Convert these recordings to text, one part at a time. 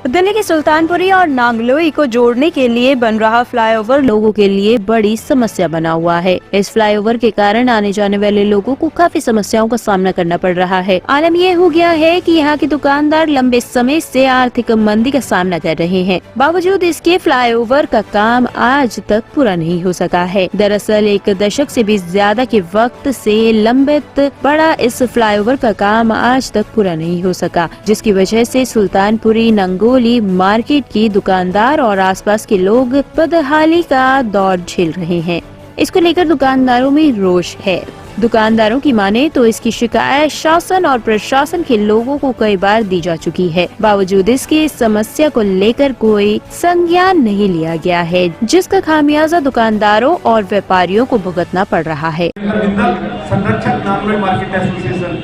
दिल्ली के सुल्तानपुरी और नांगलोई को जोड़ने के लिए बन रहा फ्लाईओवर लोगों के लिए बड़ी समस्या बना हुआ है। इस फ्लाईओवर के कारण आने जाने वाले लोगों को काफी समस्याओं का सामना करना पड़ रहा है। आलम ये हो गया है कि यहाँ के दुकानदार लंबे समय से आर्थिक मंदी का सामना कर रहे हैं। बावजूद इसके फ्लाईओवर का काम आज तक पूरा नहीं हो सका है। दरअसल 1 दशक से भी ज्यादा के वक्त से लंबित पड़ा इस फ्लाईओवर का काम आज तक पूरा नहीं हो सका, जिसकी वजह से सुल्तानपुरी नंगोली मार्केट की दुकानदार और आसपास के लोग बदहाली का दौर झेल रहे हैं। इसको लेकर दुकानदारों में रोष है। दुकानदारों की माने तो इसकी शिकायत शासन और प्रशासन के लोगों को कई बार दी जा चुकी है। बावजूद इसके इस समस्या को लेकर कोई संज्ञान नहीं लिया गया है, जिसका खामियाजा दुकानदारों और व्यापारियों को भुगतना पड़ रहा है। संरक्षक नांगलोई मार्केट एसोसिएशन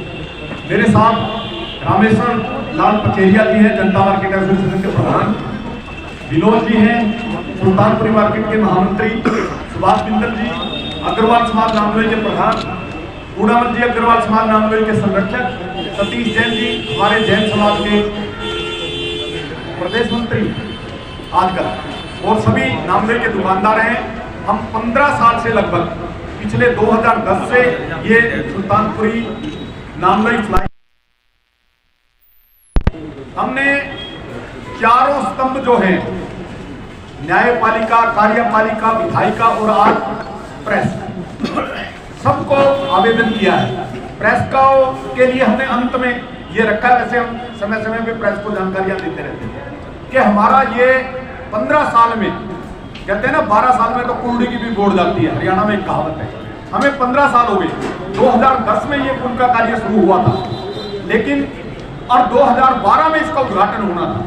मेरे साथ रामेश्वर लाल पचेरिया जी हैं, जनता मार्केट एसोसिएशन के प्रधान, विनोद जी हैं, सुल्तानपुरी मार्केट के महामंत्री, सुभाष बिंदल जी, अग्रवाल समाज नांगलोई के प्रधान, पूर्णामल जी अग्रवाल समाज नांगलोई के संरक्षक, सतीश जैन जी हमारे जैन समाज के प्रदेश मंत्री आजकल, और सभी नांगलोई के दुकानदार हैं। हम 15 साल से लगभग पिछले 2010 से ये सुल्तानपुरी नांगलोई फ्लाई हमने चारों स्तंभ जो हैं, न्यायपालिका, कार्यपालिका, विधायिका और आज प्रेस, सबको आवेदन किया है। प्रेस का के लिए हमने अंत में ये रखा है। वैसे हम समय समय पे प्रेस को जानकारियां देते रहते हैं कि हमारा ये 15 साल में, कहते हैं ना 12 साल में तो कुंडी की भी बोर्ड जाती है, हरियाणा में एक कहावत है। हमें 15 साल हो गए। 2010 में ये पुल का कार्य शुरू हुआ था, लेकिन और 2012 में इसका उद्घाटन होना था।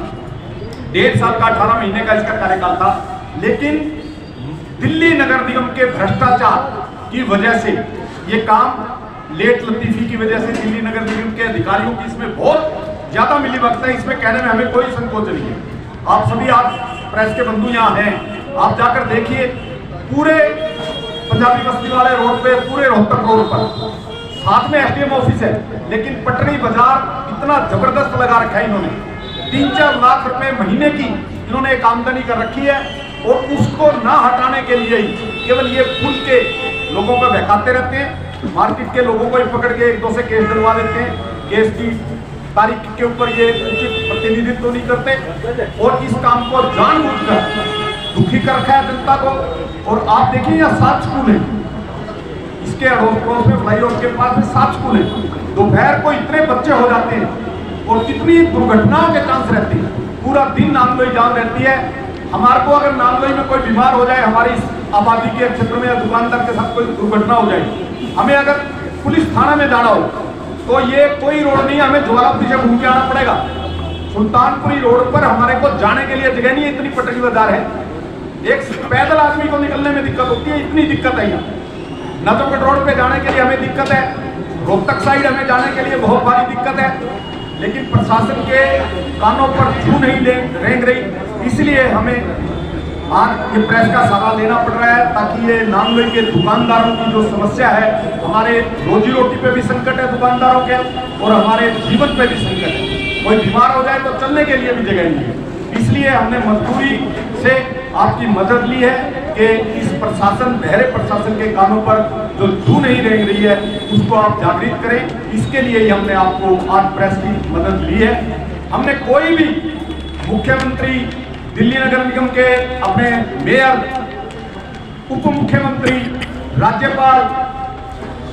1.5 साल का 18 महीने का इसका कार्यकाल था, लेकिन दिल्ली नगर निगम के भ्रष्टाचार की वजह से ये काम लेट लतीफी की वजह से दिल्ली नगर निगम के अधिकारियों की इसमें बहुत ज्यादा मिलीभगत है। इसमें कहने में हमें कोई संकोच नहीं है। आप सभी आज प्रेस के बंधु यहाँ हैं, आप जाकर देखिए पूरे पंजाबी बस्ती वाले रोड पे, पूरे रोहतक रोड पर साथ में एसडीएम ऑफिस है, लेकिन पटरी बाजार इतना जबरदस्त लगा रखा है इन्होंने। 3-4 लाख रुपए महीने की इन्होंने एक आमदनी कर रखी है, और उसको ना हटाने के लिए ही केवल ये पुल के लोगों को बहकाते रहते हैं। मार्केट के लोगों को ही पकड़ के 1-2 से केस दिलवा देते हैं। केस की तारीख के ऊपर ये उचित प्रतिनिधित्व नहीं करते, और इस काम को जानबूझकर दुखी कर रखा है जनता को। और आप देखिए यहाँ 7 स्कूल है, इसके अड़ोस पड़ोस में फ्लाईओवर के पास में 7 स्कूल है। दोपहर को इतने बच्चे हो जाते हैं और कितनी दुर्घटनाओं के चांस रहते हैं। पूरा दिन नांगलोई जाम रहती है। हमारे को अगर नांगलोई में कोई बीमार हो जाए, हमारी आबादी के क्षेत्र में या दुकानदार के साथ कोई दुर्घटना हो जाए, हमें अगर पुलिस थाना में जाना हो तो ये कोई रोड नहीं है, हमें ज्वालापुरी से घूम के आना पड़ेगा। सुल्तानपुरी रोड पर हमारे को जाने के लिए जगह नहीं है, इतनी पटरी बाजार है। एक पैदल आदमी को निकलने में दिक्कत होती है, इतनी दिक्कत है यहाँ। नजफगढ़ रोड पे जाने के लिए हमें दिक्कत है, रोहतक साइड हमें जाने के लिए बहुत भारी दिक्कत है, लेकिन प्रशासन के कानों पर छू नहीं रेंग रही। इसलिए हमें आज ये प्रेस का सहारा लेना पड़ रहा है, ताकि ये नांगलोई के दुकानदारों की जो समस्या है, हमारे रोजी रोटी पे भी संकट है दुकानदारों के, और हमारे जीवन पे भी संकट है। कोई बीमार हो जाए तो चलने के लिए भी जगह नहीं है। इसलिए हमने मजबूरी से आपकी मदद ली है कि इस प्रशासन, बहरे प्रशासन के कानों पर जो छू नहीं रेंग रही है, उसको आप जागृत करें। इसके लिए ही हमने आपको आज प्रेस की मदद ली है। हमने कोई भी मुख्यमंत्री, दिल्ली नगर निगम के अपने मेयर, उप मुख्यमंत्री, राज्यपाल,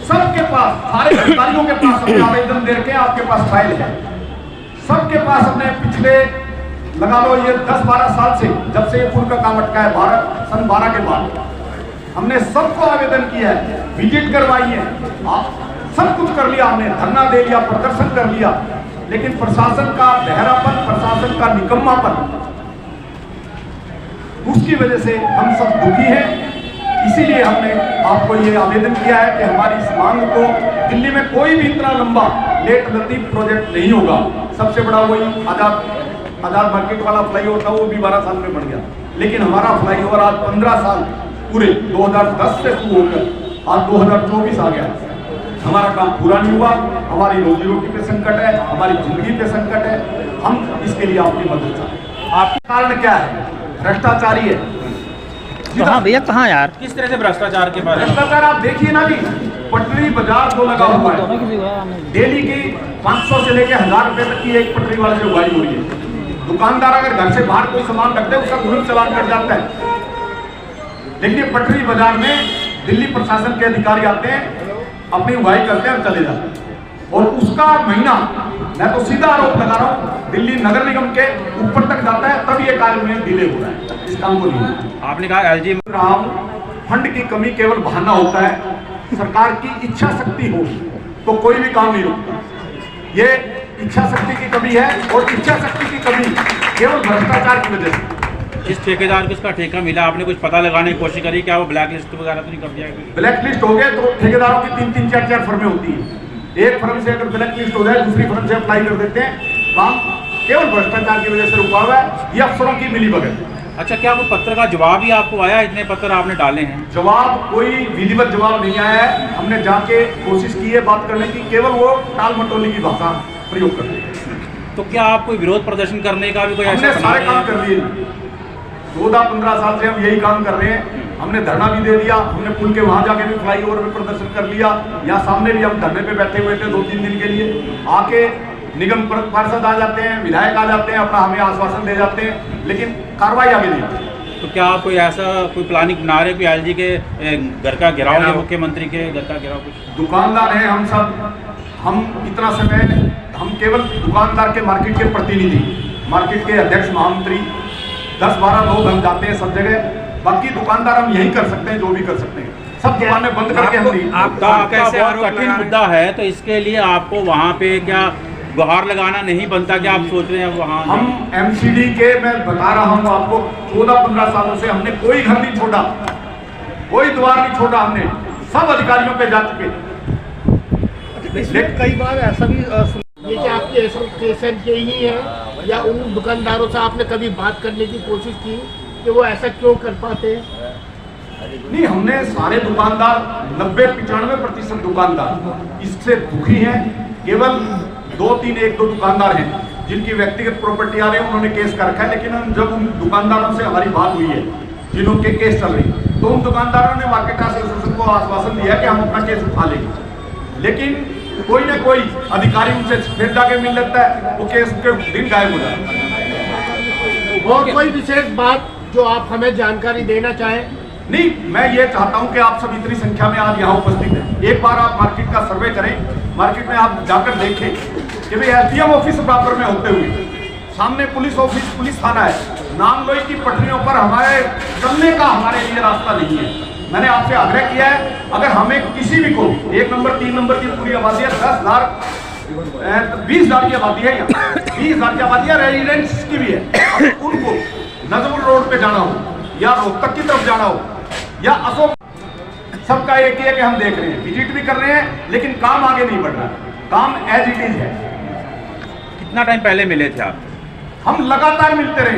सबके पास, सारे अधिकारियों के पास अपने आवेदन दे के आपके पास फाइल है। सबके पास अपने पिछले लगा लो ये 10-12 साल से, जब से ये पुल का काम अटका है सन 12 के बाद, हमने सबको आवेदन किया है, विजिट करवाई है, सब कुछ कर लिया हमने, धरना दे लिया, प्रदर्शन कर लिया, लेकिन प्रशासन का बहरापन, प्रशासन का निकम्मापन, उसकी वजह से हम सब दुखी हैं। इसीलिए हमने आपको ये आवेदन किया है कि हमारी इस मांग को, दिल्ली में कोई भी इतना लंबा लेट लतीफ प्रोजेक्ट नहीं होगा। सबसे बड़ा वही आजाद मार्केट वाला फ्लाईओवर था, वो भी 12 साल में बन गया, लेकिन हमारा फ्लाईओवर आज 15 साल पूरे 2010 से शुरू होकर आज 2024 आ गया। हमारा काम पूरा नहीं हुआ, हमारी रोजी रोटी पे संकट है, हमारी जिंदगी पे संकट है। हम इसके लिए आपकी मदद चाहते हैं। आपके कारण क्या है? भ्रष्टाचारी है। कहाँ भैया कहाँ यार? किस तरह से भ्रष्टाचार के बारे में? भ्रष्टाचार आप देखिए ना जी, पटरी बाजार जो लगा हुआ है, डेली की 500 से लेके 1000 रुपए तक की एक पटरी वाले से उगाई हो रही है। दुकानदार अगर घर से बाहर कोई सामान रखते हैं उसका तुरंत चालान कट जाता है, लेकिन ये पटरी बाजार में दिल्ली प्रशासन के अधिकारी आते हैं, अपनी उगाई करते हैं और चले जाते हैं, और उसका महीना, मैं तो सीधा आरोप लगा रहा हूँ, दिल्ली नगर निगम के ऊपर तक जाता है, तब ये कार्य में डिले हो रहा है, इस काम को नहीं। आपने कहा एलजी फंड की कमी केवल बहाना होता है। सरकार की इच्छा शक्ति हो तो कोई भी काम नहीं रुकता। ये इच्छा शक्ति की कमी है, और इच्छा शक्ति की कमी केवल भ्रष्टाचार की वजह से। इस ठेकेदार को इसका ठेका मिला, आपने कुछ पता लगाने की कोशिश करी, क्या वो ब्लैक लिस्ट वगैरह तो नहीं कर दिया? ब्लैक लिस्ट हो गए तो ठेकेदारों की 3-3, 4-4 फर्में होती है। एक फर्म से अगर ब्लैक लिस्ट हो जाए, दूसरी फर्म से अप्लाई कर देते हैं। काम केवल भ्रष्टाचार की वजह से रुका हुआ है, ये अफसरों की मिलीभगत। अच्छा, क्या वो पत्र का जवाब ही आपको आया? इतने पत्र आपने डाले हैं, जवाब कोई विधिवत जवाब नहीं आया है। हमने जाके कोशिश की है बात करने की, केवल वो टाल मटोली की भाषा प्रयोग कर रहे हैं। तो क्या आप कोई विरोध प्रदर्शन करने का भी कोई हमने ऐसा सारे काम कर लिए। 14-15 साल से हम यही काम कर रहे हैं। हमने धरना भी दे दिया, हमने पुल के वहां जाके भी फ्लाईओवर पे प्रदर्शन कर लिया। यहाँ सामने भी हम धरने पे बैठे हुए थे 2-3 दिन के लिए। आके निगम पार्षद आ जाते हैं, विधायक आ जाते हैं, अपना हमें आश्वासन दे जाते हैं, लेकिन कार्रवाई आगे नहीं होती। तो क्या आप कोई ऐसा कोई प्लानिंग बना रहे, कोई एलजी के घर का घेराव या मुख्यमंत्री के घर का घेराव? कुछ दुकानदार हैं हम सब, हम इतना समय, हम केवल दुकानदार के मार्केट के प्रतिनिधि, मार्केट के अध्यक्ष, महामंत्री, 10-12 लोग हम जाते हैं सब जगह। बाकी दुकानदार हम यही कर सकते हैं जो भी कर सकते हैं, सब दुकानें बंद करके हम नहीं। आपका बहुत कठिन मुद्दा है, तो इसके लिए आपको वहाँ पे क्या गुहार लगाना नहीं बनता? क्या आप सोच रहे हैं वहाँ? हम एमसीडी के, मैं बता रहा हूँ आपको, 14-15 सालों से हमने कोई घर नहीं छोड़ा, कोई द्वार नहीं छोड़ा, हमने सब अधिकारियों पे जा चुके। लेकिन कई बार ऐसा भी ये कि आपके एसोसिएशन के ही है, या उन दुकानदारों से आपने कभी बात करने की कोशिश की कि वो ऐसा क्यों कर पाते हैं? नहीं, हमने सारे दुकानदार 90-95% दुकानदार इससे दुखी हैं। केवल 2-3-1-2 दुकानदार हैं जिनकी व्यक्तिगत प्रॉपर्टी आ रही है, उन्होंने केस कर रखा है। लेकिन हम जब उन दुकानदारों से हमारी बात हुई है जिन्हों के केस चल रही है, तो उन दुकानदारों ने मार्केट एसोसिएशन को आश्वासन दिया कि हम अपना केस उठा लेंगे। लेकिन कोई ना कोई अधिकारी उनसे फिर जाके मिल लेता है, वो केस के दिन गायब हो जाता है। और कोई विशेष बात जो आप हमें जानकारी देना चाहें? नहीं, मैं ये चाहता हूं कि आप सब इतनी संख्या में आज यहाँ उपस्थित हैं, एक बार आप मार्केट का सर्वे करें। मार्केट में आप जाकर देखें कि भाई एसडीएम ऑफिस बराबर में होते हुए सामने पुलिस ऑफिस, पुलिस थाना है, नांगलोई की पटरियों पर हमारे चलने का हमारे लिए रास्ता नहीं है। मैंने आपसे आग्रह किया है, अगर हमें किसी भी को 1 नंबर 3 नंबर की पूरी आबादी है, 20,000 की आबादी है, यहाँ 20,000 की आबादी है, रेजिडेंट्स की भी है। अब उनको नजमुल रोड पे जाना हो या रोहतक की तरफ जाना हो या अशोक, सबका एक ही है कि हम देख रहे हैं, विजिट भी कर रहे हैं, लेकिन काम आगे नहीं बढ़ रहा। काम एज इट इज है। कितना टाइम पहले मिले थे आप? हम लगातार मिलते रहे,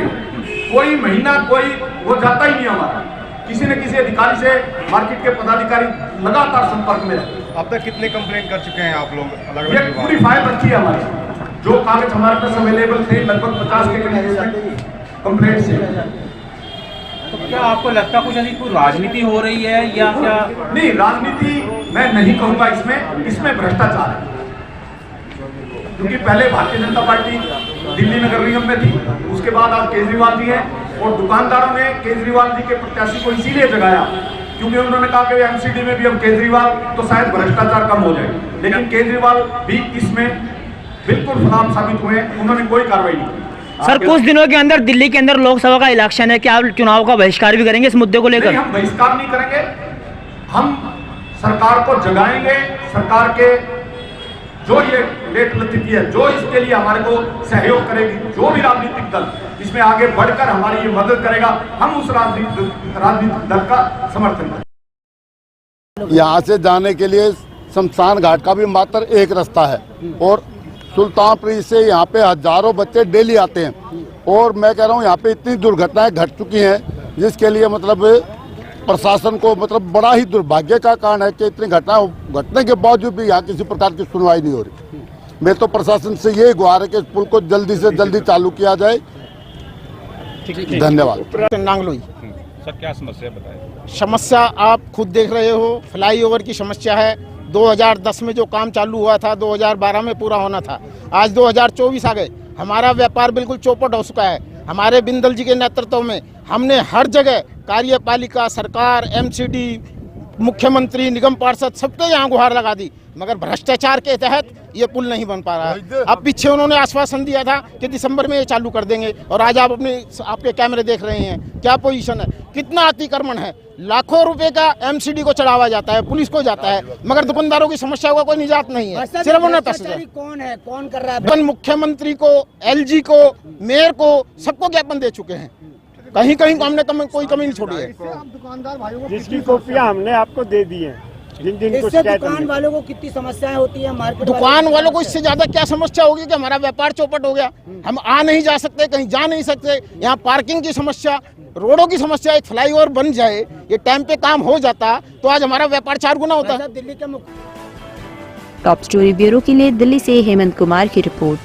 कोई महीना कोई वो जाता ही नहीं हमारा। किसी न किसी अधिकारी से, मार्केट के पदाधिकारी लगातार संपर्क में रहते। अब तक कितने कंप्लेंट कर चुके हैं आप लोग? अलग ये अलग पूरी फाइल रखी है हमारी, जो कागज हमारे पास अवेलेबल थे, लगभग 50 के करीब कंप्लेंट से। तो क्या आपको लगता है कुछ ऐसी कोई राजनीति हो रही है या क्या? नहीं, राजनीति मैं नहीं कहूंगा, इसमें भ्रष्टाचार है। क्योंकि पहले भारतीय जनता पार्टी दिल्ली नगर निगम में थी, उसके बाद आज केजरीवाल जी हैं, और दुकानदारों ने केजरीवाल जी के प्रत्याशी को इसीलिए जगाया क्योंकि उन्होंने कहा कि एमसीडी में भी अब केजरीवाल तो शायद भ्रष्टाचार कम हो जाए। लेकिन केजरीवाल भी इसमें बिल्कुल खराब साबित हुए, उन्होंने कोई कार्रवाई नहीं की। सर, कुछ दिनों के अंदर दिल्ली के अंदर लोकसभा का इलेक्शन है, क्या आप चुनाव का बहिष्कार भी करेंगे इस मुद्दे को लेकर? हम बहिष्कार नहीं करेंगे, हम सरकार को जगाएंगे। सरकार के जो ये लेट लतीफी है, जो इसके लिए हमारे को सहयोग करेगी, जो भी राजनीतिक दल इसमें आगे बढ़कर हमारी ये मदद करेगा, हम उस राजनीतिक दल का समर्थन करेंगे। यहाँ से जाने के लिए शमशान घाट का भी मात्र एक रास्ता है, और सुल्तानपुर से यहाँ पे हजारों बच्चे डेली आते हैं। और मैं कह रहा हूँ यहाँ पे इतनी दुर्घटनाएं घट चुकी हैं, जिसके लिए मतलब प्रशासन को मतलब बड़ा ही दुर्भाग्य का कारण है कि इतनी घटनाएं घटने के बावजूद भी यहाँ किसी प्रकार की सुनवाई नहीं हो रही। मैं तो प्रशासन से यही गुहार है कि इस पुल को जल्दी से जल्दी चालू किया जाए, धन्यवाद। नांगलोई सर क्या समस्या बताएं? समस्या आप खुद देख रहे हो, फ्लाईओवर की समस्या है। 2010 में जो काम चालू हुआ था 2012 में पूरा होना था, आज 2024 आ गए, हमारा व्यापार बिल्कुल चौपट हो चुका है। हमारे बिंदल जी के नेतृत्व में हमने हर जगह कार्यपालिका, सरकार, एमसीडी, मुख्यमंत्री, निगम पार्षद सबके यहाँ गुहार लगा दी, मगर भ्रष्टाचार के तहत ये पुल नहीं बन पा रहा है। अब पीछे उन्होंने आश्वासन दिया था कि दिसंबर में ये चालू कर देंगे, और आज आप आपके कैमरे देख रहे हैं क्या पोजीशन है, कितना अतिक्रमण है। लाखों रुपए का एमसीडी को चढ़ावा जाता है, पुलिस को जाता है, मगर दुकानदारों की समस्या का कोई निजात नहीं है। सिर्फ उन्हें पैसे कौन है, कौन कर रहा है? मुख्यमंत्री को, एलजी को, मेयर को, सबको ज्ञापन दे चुके हैं। कहीं कहीं हमने कोई कमी नहीं छोड़ी है। जिसकी कॉपियां हमने आपको दे दी हैं, जिन जिन को इससे दुकान वालों को कितनी समस्याएं होती है? मार्केट दुकान वालों को इससे ज्यादा क्या समस्या होगी कि हमारा व्यापार चौपट हो गया, हम आ नहीं जा सकते, कहीं जा नहीं सकते। यहाँ पार्किंग की समस्या, रोडों की समस्या, एक फ्लाईओवर बन जाए, ये टाइम पे काम हो जाता तो आज हमारा व्यापार 4 गुना होता। दिल्ली के टॉप स्टोरी ब्यूरो के लिए दिल्ली से हेमंत कुमार की रिपोर्ट।